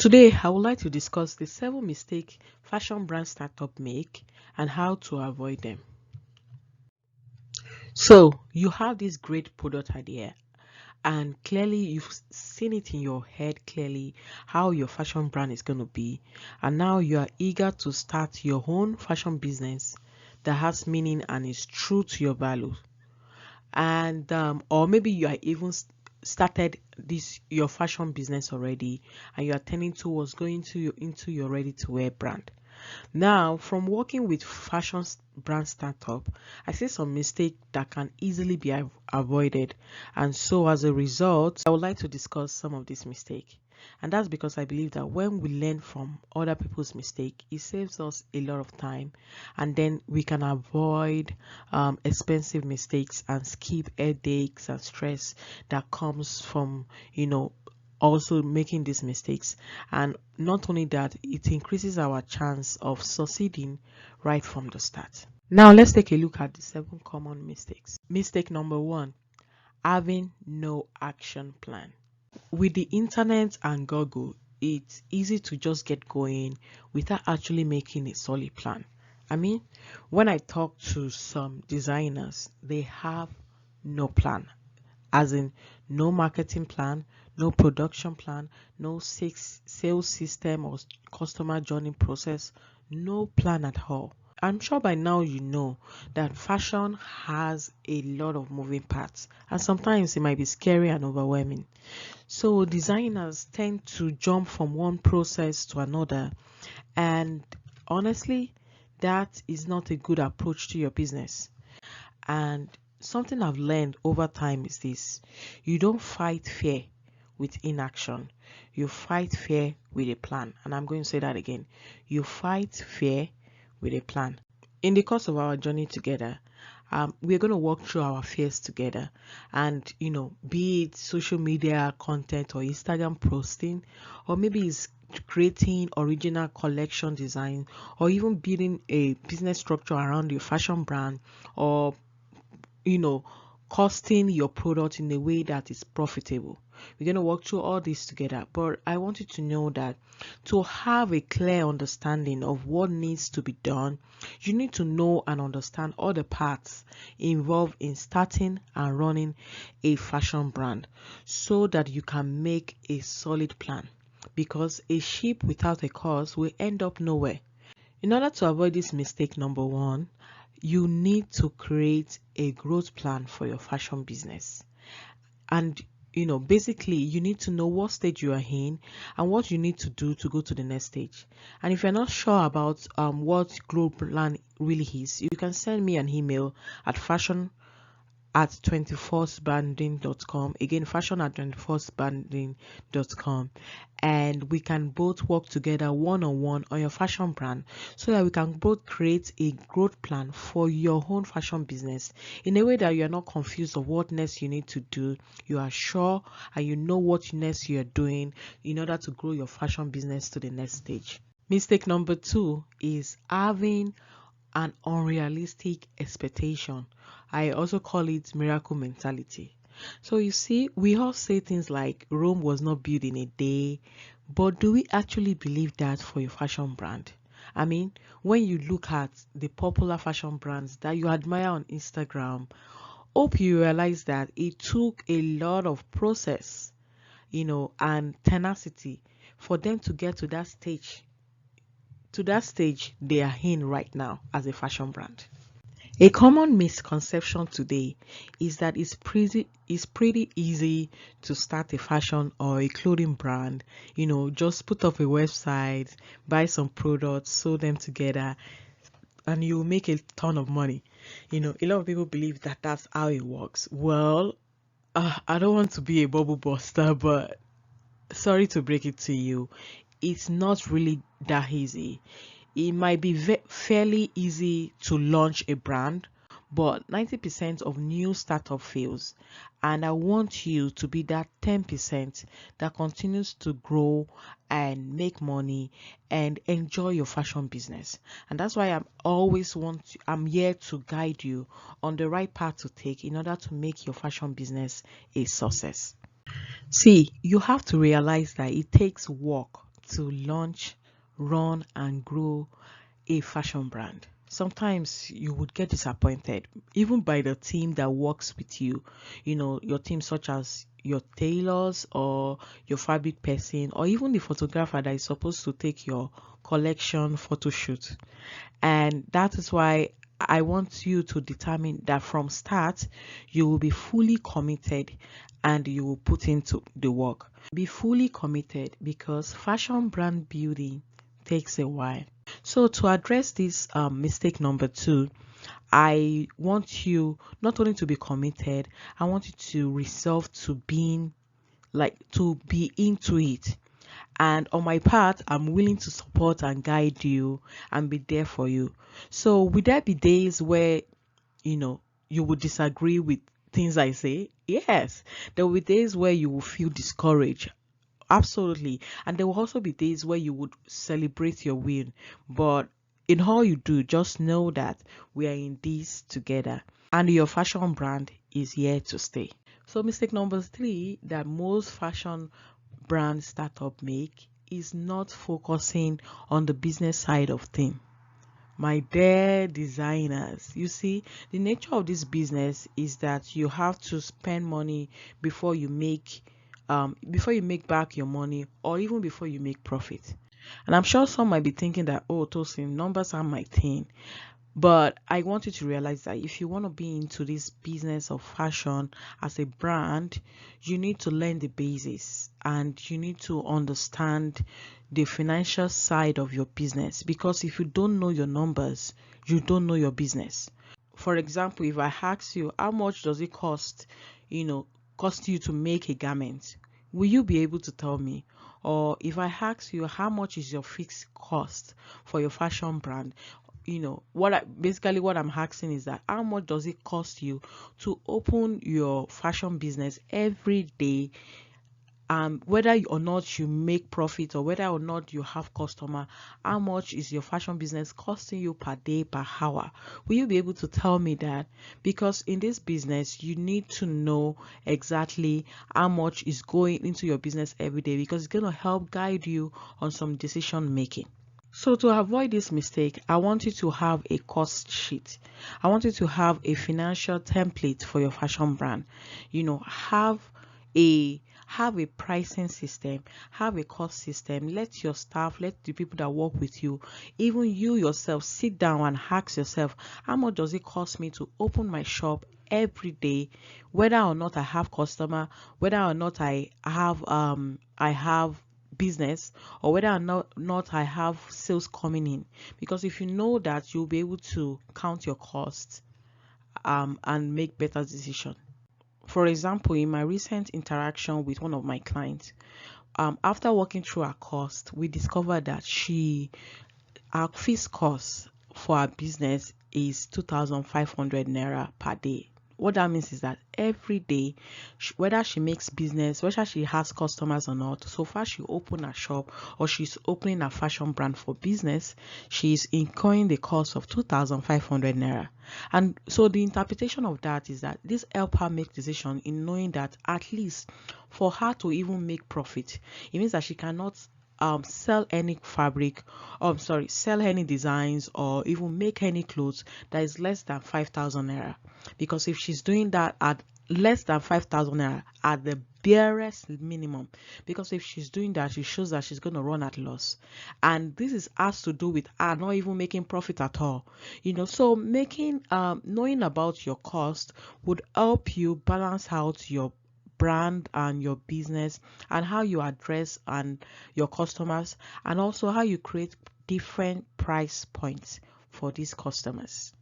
Today, I would like to discuss the 7 mistakes fashion brand startup make and how to avoid them. So, you have this great product idea, and clearly you've seen it in your head clearly how your fashion brand is going to be, and now you are eager to start your own fashion business that has meaning and is true to your values. And or maybe you are even started this your fashion business already, and you are turning towards going into your ready to wear brand. Now, from working with brand startup, I see some mistakes that can easily be avoided, and so as a result, I would like to discuss some of these mistakes. And that's because I believe that when we learn from other people's mistake, it saves us a lot of time, and then we can avoid expensive mistakes and skip headaches and stress that comes from also making these mistakes. And not only that, it increases our chance of succeeding right from the start. Now let's take a look at the 7 common mistakes. Mistake number 1: having no action plan. With the internet and Google, it's easy to just get going without actually making a solid plan. I mean, when I talk to some designers, they have no plan, as in no marketing plan, no production plan, no sales system or customer journey process, no plan at all. I'm sure by now you know that fashion has a lot of moving parts, and sometimes it might be scary and overwhelming. So designers tend to jump from one process to another, and honestly, that is not a good approach to your business. And something I've learned over time is this: you don't fight fear with inaction, you fight fear with a plan. And I'm going to say that again: you fight fear with a plan. In the course of our journey together, we're going to walk through our fears together, and be it social media content or Instagram posting, or maybe it's creating original collection design, or even building a business structure around your fashion brand, or you know, costing your product in a way that is profitable. We're going to walk through all this together, but I want you to know that to have a clear understanding of what needs to be done, you need to know and understand all the parts involved in starting and running a fashion brand so that you can make a solid plan, because a ship without a course will end up nowhere. In order to avoid this mistake number 1, you need to create a growth plan for your fashion business. And basically you need to know what stage you are in and what you need to do to go to the next stage. And if you're not sure about what growth plan really is, you can send me an email at fashion@21stbanding.com. Again, fashion@21stbanding.com, and we can both work together one-on-one on your fashion brand so that we can both create a growth plan for your own fashion business in a way that you're not confused of what next you need to do. You are sure and you know what next you're doing in order to grow your fashion business to the next stage. Mistake number 2 is having an unrealistic expectation. I also call it miracle mentality. So you see, we all say things like Rome was not built in a day, but do we actually believe that for your fashion brand? I mean, when you look at the popular fashion brands that you admire on Instagram, hope you realize that it took a lot of process, and tenacity for them to get to that stage they are in right now as a fashion brand. A common misconception today is that it's pretty easy to start a fashion or a clothing brand. Just put up a website, buy some products, sew them together, and you will make a ton of money. A lot of people believe that that's how it works. Well, I don't want to be a bubble buster, but sorry to break it to you, it's not really that easy. It might be fairly easy to launch a brand, but 90% of new startup fails. And I want you to be that 10% that continues to grow and make money and enjoy your fashion business. And that's why I'm here to guide you on the right path to take in order to make your fashion business a success. See, you have to realize that it takes work to launch, run, and grow a fashion brand. Sometimes you would get disappointed, even by the team that works with you. Your team, such as your tailors or your fabric person, or even the photographer that is supposed to take your collection photo shoot. And that is why I want you to determine that from start you will be fully committed and you will put into the work. Be fully committed because fashion brand building takes a while. So to address this mistake number 2, I want you not only to be committed, I want you to resolve to be into it. And on my part, I'm willing to support and guide you and be there for you. So will there be days where you would disagree with things I say? Yes. There will be days where you will feel discouraged. Absolutely. And there will also be days where you would celebrate your win. But in all you do, just know that we are in this together and your fashion brand is here to stay. So mistake number 3 that most fashion brand startup make is not focusing on the business side of things. My dear designers, you see, the nature of this business is that you have to spend money before you make back your money, or even before you make profit. And I'm sure some might be thinking that, oh, Tosin, numbers are my thing. But I want you to realize that if you want to be into this business of fashion as a brand, you need to learn the basics and you need to understand the financial side of your business, because if you don't know your numbers, you don't know your business. For example, if I ask you how much does it cost you to make a garment, will you be able to tell me? Or if I ask you how much is your fixed cost for your fashion brand, what I'm asking is that how much does it cost you to open your fashion business every day, whether or not you make profit or whether or not you have customer, how much is your fashion business costing you per day, per hour? Will you be able to tell me that? Because in this business you need to know exactly how much is going into your business every day, because it's going to help guide you on some decision making. So to avoid this mistake, I want you to have a cost sheet. I want you to have a financial template for your fashion brand. Have a pricing system, have a cost system. Let your staff, let the people that work with you, even you yourself, sit down and ask yourself, how much does it cost me to open my shop every day, whether or not I have customer, whether or not I have business, or whether or not I have sales coming in. Because if you know that, you'll be able to count your costs and make better decisions. For example, in my recent interaction with one of my clients, after working through her cost, we discovered that her fixed cost for her business is 2,500 naira per day. What that means is that every day, whether she makes business, whether she has customers or not, so far she opened a shop or she's opening a fashion brand for business, she's incurring the cost of 2,500 naira. And so the interpretation of that is that this help her make decision in knowing that at least for her to even make profit, it means that she cannot sell any sell any designs or even make any clothes that is less than 5,000 naira. Because if she's doing that at less than 5,000 naira at the barest minimum, because if she's doing that, it shows that she's going to run at loss, and this has to do with her not even making profit at all. So knowing about your cost would help you balance out your brand and your business, and how you address and your customers, and also how you create different price points for these customers.